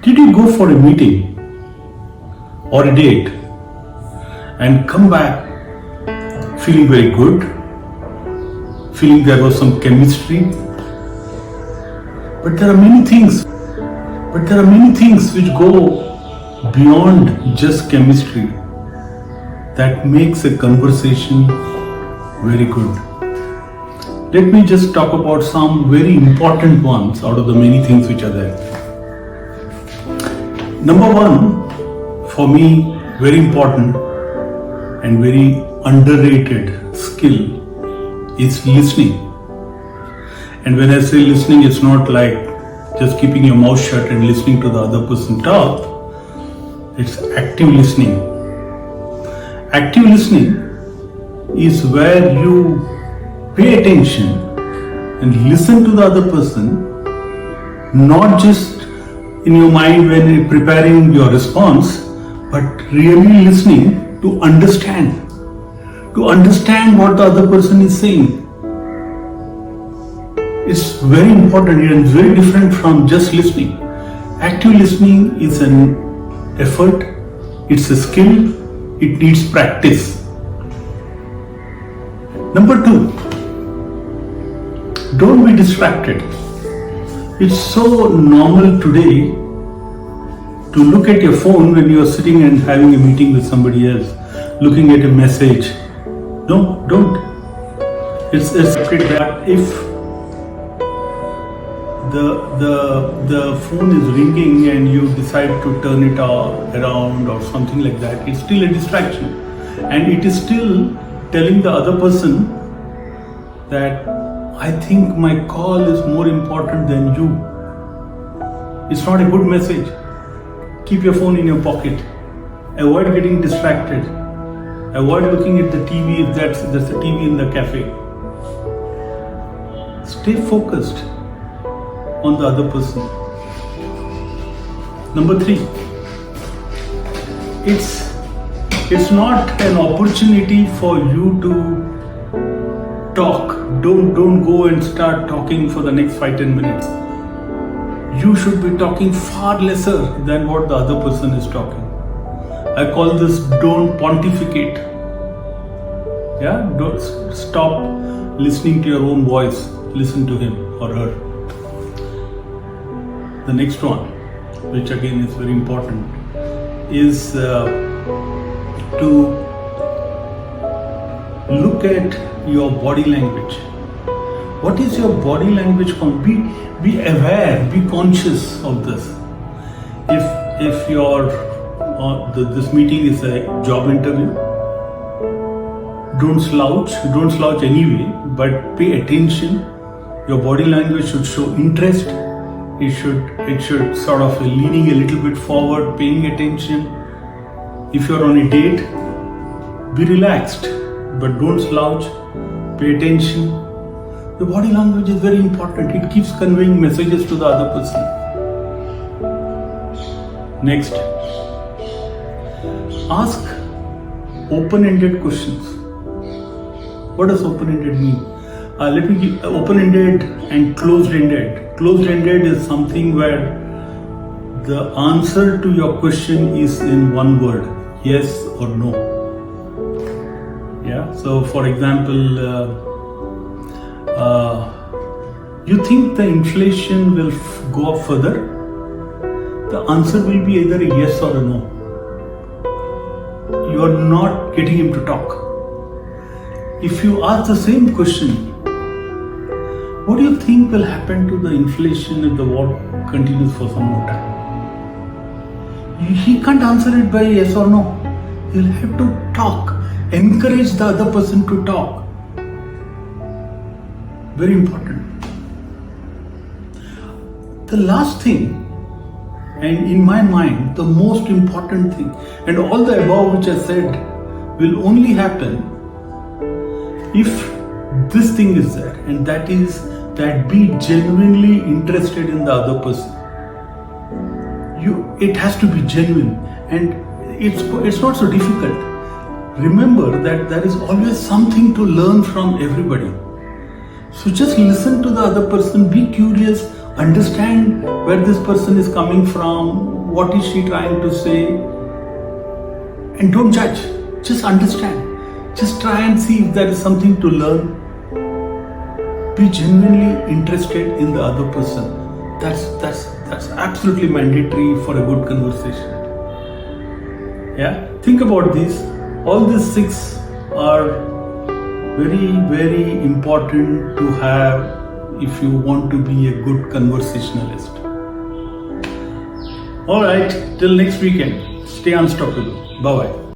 Did you go for a meeting or a date and come back feeling very good, feeling there was some chemistry? But there are many things which go beyond just chemistry that makes a conversation very good. Let me just talk about some very important ones out of the many things which are there. Number one, for me, very important and very underrated skill is listening. And when I say listening, it's not like just keeping your mouth shut and listening to the other person talk. It's active listening. Active listening is where you pay attention and listen to the other person, not just in your mind when you're preparing your response, but really listening to understand what the other person is saying. It's very important and it's very different from just listening. Active listening is an effort, it's a skill, it needs practice. Number two, don't be distracted. It's so normal today to look at your phone when you are sitting and having a meeting with somebody else, looking at a message. No, don't. It's that if the phone is ringing and you decide to turn it around or something like that, it's still a distraction. And it is still telling the other person that I think my call is more important than you. It's not a good message. Keep your phone in your pocket. Avoid getting distracted. Avoid looking at the TV if there's a TV in the cafe. Stay focused on the other person. Number three, it's not an opportunity for you to talk. Don't go and start talking for the next 5-10 minutes. You should be talking far lesser than what the other person is talking. I call this don't pontificate. Yeah, don't stop listening to your own voice. Listen to him or her. The next one, which again is very important, is to look at your body language. What is your body language? Be aware, be conscious of this. If this meeting is a job interview, don't slouch anyway, but pay attention. Your body language should show interest. It should sort of leaning a little bit forward, paying attention. If you're on a date, be relaxed, but don't slouch. Pay attention. The body language is very important. It keeps conveying messages to the other person. Next, ask open-ended questions. What does open-ended mean? Let me give open-ended and closed-ended. Closed-ended is something where the answer to your question is in one word, yes or no. Yeah. So, for example, you think the inflation will go up further? The answer will be either a yes or a no. You are not getting him to talk. If you ask the same question, what do you think will happen to the inflation if the war continues for some more time? He can't answer it by yes or no. He'll have to talk. Encourage the other person to talk. Very important. The last thing, and in my mind, the most important thing, and all the above which I said will only happen if this thing is there, and that is that be genuinely interested in the other person. It has to be genuine, and it's not so difficult. Remember that there is always something to learn from everybody. So just listen to the other person, be curious, understand where this person is coming from, what is she trying to say, and don't judge, just understand, just try and see if there is something to learn. Be genuinely interested in the other person. That's absolutely mandatory for a good conversation. Yeah, think about these. All these 6 are very, very important to have if you want to be a good conversationalist. All right, till next weekend, stay unstoppable. Bye bye.